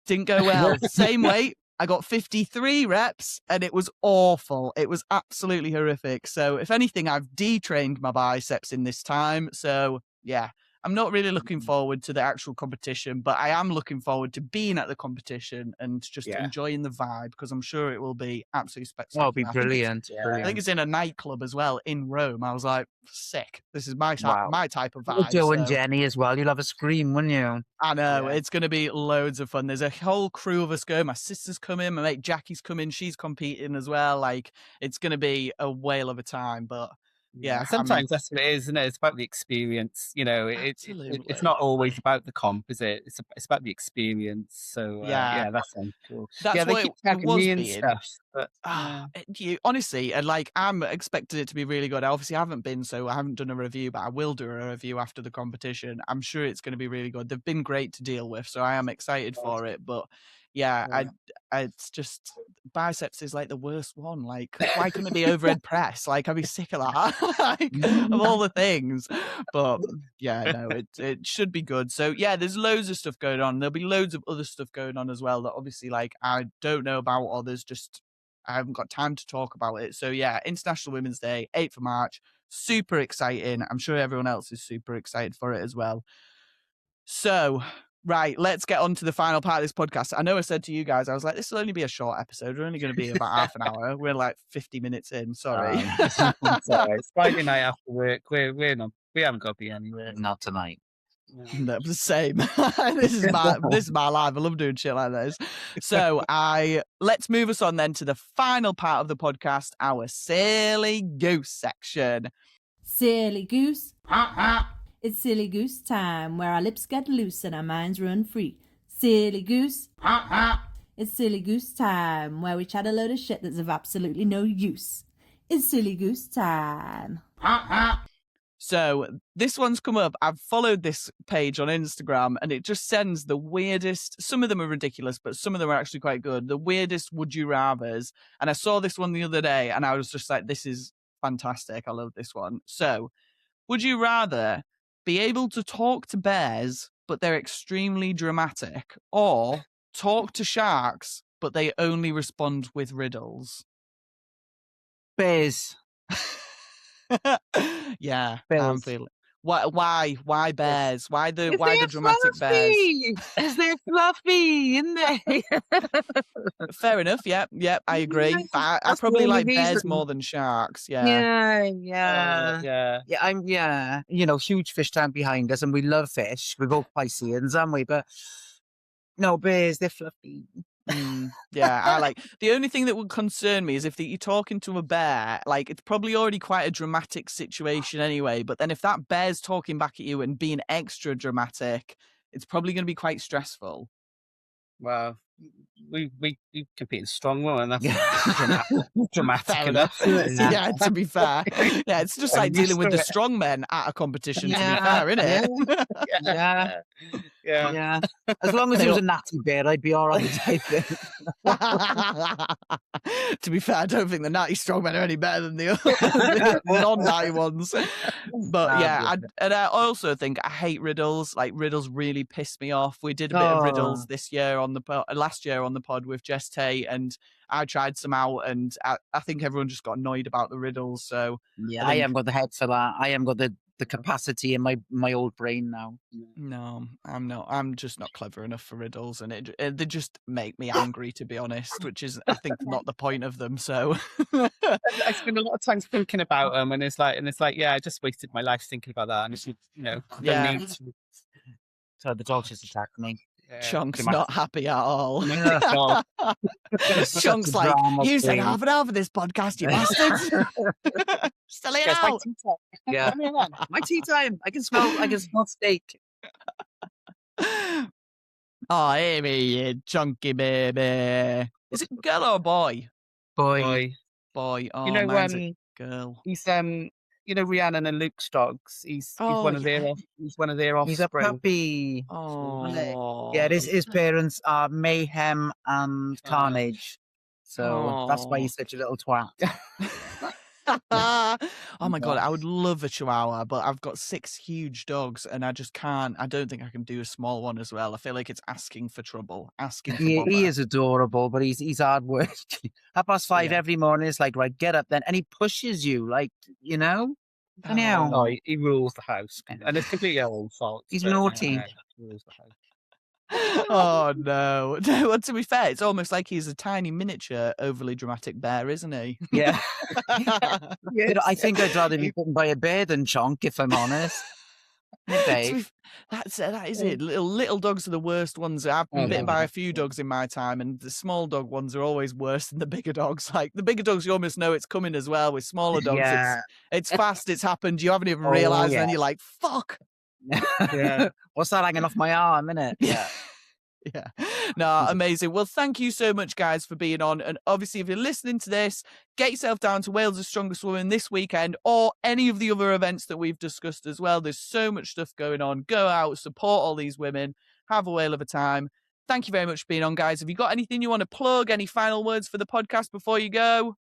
Same weight. I got 53 reps and it was awful. It was absolutely horrific. So if anything, I've detrained my biceps in this time. So yeah, I'm not really looking forward to the actual competition, but I am looking forward to being at the competition and just enjoying the vibe, because I'm sure it will be absolutely spectacular. Oh, it'll be brilliant. I think it's in a nightclub as well in Rome. I was like, sick. This is my type of vibe. Joe and Jenny as well. You'll have a scream, wouldn't you? I know. It's going to be loads of fun. There's a whole crew of us going. My sister's coming. My mate Jackie's coming. She's competing as well. Like, it's going to be a whale of a time, but yeah, sometimes that's what it is, isn't it? It's about the experience. You know, it's not always about the comp, is it? It's about the experience. So yeah, that sounds cool. That's they what keep it tagging was me and being. stuff. But honestly, and like, I'm expecting it to be really good. I obviously haven't been, so I haven't done a review, but I will do a review after the competition. I'm sure it's going to be really good. They've been great to deal with, so I am excited for it. But yeah, it's just, biceps is like the worst one. Like, why couldn't it be overhead press? Like, I'd be sick of that. Like, of all the things. But yeah, no, it should be good. So yeah, there's loads of stuff going on. There'll be loads of other stuff going on as well that obviously, like, I don't know about, or there's just, I haven't got time to talk about it. So yeah, International Women's Day, 8th of March, super exciting. I'm sure everyone else is super excited for it as well. So, right, let's get on to the final part of this podcast. I know I said to you guys, I was like, this will only be a short episode. We're only going to be about half an hour. We're like 50 minutes in. Sorry. It's Friday night after work. We haven't got to be anywhere. Not tonight. No, the same. This is my life. I love doing shit like this. So let's move us on then to the final part of the podcast, our Silly Goose section. Silly Goose. It's Silly Goose time, where our lips get loose and our minds run free. Silly Goose. It's Silly Goose time, where we chat a load of shit that's of absolutely no use. It's Silly Goose time. So this one's come up. I've followed this page on Instagram, and it just sends the weirdest, some of them are ridiculous, but some of them are actually quite good, the weirdest would you rathers. And I saw this one the other day and I was just like, this is fantastic. I love this one. So, would you rather be able to talk to bears, but they're extremely dramatic, or talk to sharks, but they only respond with riddles. Bears. Yeah, I'm Bears. feeling. Why bears? Why the dramatic bears? Is there fluffy in there? Fair enough. Yep, I agree. Yeah, But I that's the probably only like bears reason. more than sharks. Yeah. Yeah. I'm huge fish tank behind us, and we love fish. We're both Pisceans, aren't we? But no, bears, they're fluffy. Yeah, I like the only thing that would concern me is if you're talking to a bear, like it's probably already quite a dramatic situation anyway. But then if that bear's talking back at you and being extra dramatic, it's probably going to be quite stressful. Well, we compete in strongman, and that's Yeah. dramatic Fair enough. enough. Yeah, to be fair. Yeah, it's just like dealing with the strong men at a competition, to be fair, isn't it? Yeah. As long as it was a natty bear, I'd be all right. I think. To be fair, I don't think the natty strongmen are any better than the non-natty ones. But yeah, I also think I hate riddles. Like riddles really piss me off. We did a bit of riddles last year on the pod with Jess Tay, and I tried some out, and I think everyone just got annoyed about the riddles. So yeah, I haven't got the head for that. I haven't got the capacity in my old brain now. No, I'm not. I'm just not clever enough for riddles, and they just make me angry, to be honest. Which is, I think, not the point of them. So I spend a lot of time thinking about them, and it's like, yeah, I just wasted my life thinking about that, and it's no need to. So the dog just attacked me. Chunk's not happy at all. No. Chunk's like, you said half an hour for this podcast, you bastards. Still it out. Yeah, my tea time. I can smell steak. Oh, Amy, you chunky baby. Is it girl or boy? Boy. Oh, you know, mine's a girl. He's you know, Rhiannon and Luke's dogs. He's one of their offspring. He's a puppy. Oh, yeah. His parents are Mayhem and Carnage, so that's why he's such a little twat. Oh my god, I would love a Chihuahua, but I've got 6 huge dogs, and I just can't. I don't think I can do a small one as well. I feel like it's asking for trouble, He is adorable, but he's hard work. 5:30 every morning. It's like, right, get up then, and he pushes you, like, you know. Oh, he rules the house, and it's completely our own fault. He's naughty. He rules the house. Oh no! Well, to be fair, it's almost like he's a tiny miniature, overly dramatic bear, isn't he? Yeah. I think I'd rather be bitten by a bear than Chonk, if I'm honest. That is it. Little dogs are the worst ones. I've been bitten by a few dogs in my time, and the small dog ones are always worse than the bigger dogs. Like the bigger dogs, you almost know it's coming as well. With smaller dogs, it's fast. It's happened. You haven't even realised, and then you're like, "Fuck." Yeah. What's that hanging off my arm, innit? Yeah. Yeah. No, amazing. Well, thank you so much, guys, for being on. And obviously, if you're listening to this, get yourself down to Wales' Strongest Woman this weekend, or any of the other events that we've discussed as well. There's so much stuff going on. Go out, support all these women, have a whale of a time. Thank you very much for being on, guys. Have you got anything you want to plug? Any final words for the podcast before you go?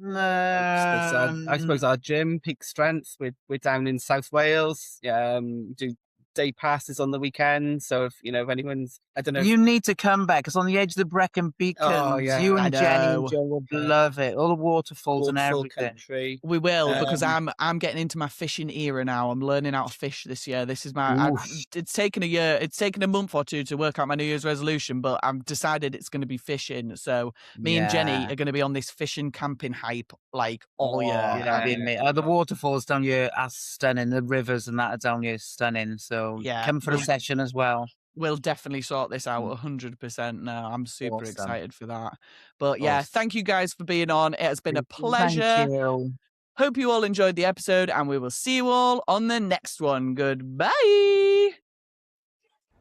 I suppose our gym, Peak Strength, we're down in South Wales. Do day passes on the weekend. So if anyone's, I don't know, you need to come back. It's on the edge of the Brecon Beacons. You and Jenny and Joe would love it. All the waterfalls and everything. Country. We will, because I'm getting into my fishing era now. I'm learning how to fish this year. This is it's taken a year. It's taken a month or two to work out my New Year's resolution, but I've decided it's going to be fishing. So me and Jenny are going to be on this fishing camping hype like all year. The waterfalls down here are stunning. The rivers and that are down here stunning. So come for a session as well. We'll definitely sort this out 100% now. I'm super excited for that. But thank you guys for being on. It has been a pleasure. Thank you. Hope you all enjoyed the episode, and we will see you all on the next one. Goodbye.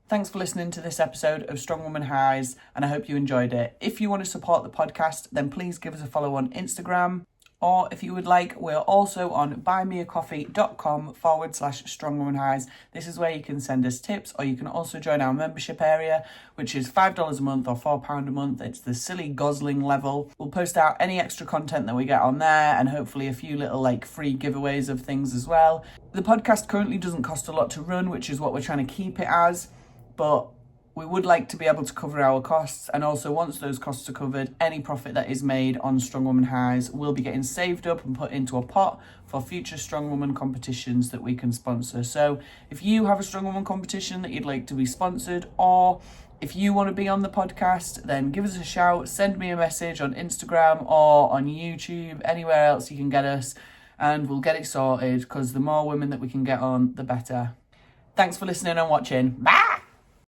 Thanks for listening to this episode of Strong Woman Highs, and I hope you enjoyed it. If you want to support the podcast, then please give us a follow on Instagram. Or if you would like, we're also on buymeacoffee.com/strongwomanhighs. This is where you can send us tips, or you can also join our membership area, which is $5 a month or £4 a month. It's the silly gosling level. We'll post out any extra content that we get on there, and hopefully a few little free giveaways of things as well. The podcast currently doesn't cost a lot to run, which is what we're trying to keep it as, but we would like to be able to cover our costs, and also once those costs are covered, any profit that is made on Strong Woman Highs will be getting saved up and put into a pot for future Strong Woman competitions that we can sponsor. So if you have a Strong Woman competition that you'd like to be sponsored, or if you want to be on the podcast, then give us a shout, send me a message on Instagram or on YouTube, anywhere else you can get us, and we'll get it sorted, because the more women that we can get on, the better. Thanks for listening and watching. Bye!